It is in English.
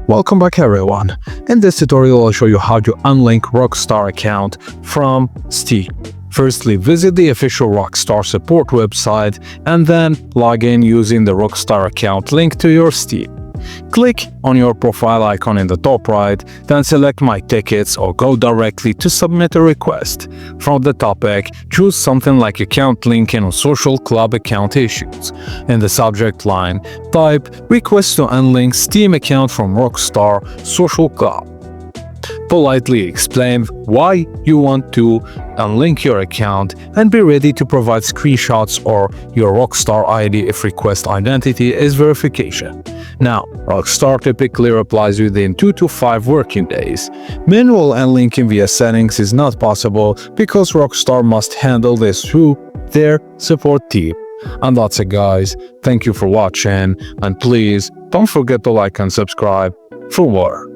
Welcome back everyone. In this tutorial I'll show you how to unlink Rockstar account from Steam. Firstly, visit the official Rockstar support website and then log in using the Rockstar account link to your Steam. Click on your profile icon in the top right, then select My Tickets or go directly to Submit a Request. From the topic, choose something like Account Linking or Social Club account issues. In the subject line, type Request to unlink Steam account from Rockstar Social Club. Politely explain why you want to unlink your account and be ready to provide screenshots or your Rockstar ID if request identity is verification. Now, Rockstar typically replies within 2 to 5 working days. Manual unlinking via settings is not possible because Rockstar must handle this through their support team. And that's it guys, thank you for watching and please don't forget to like and subscribe for more.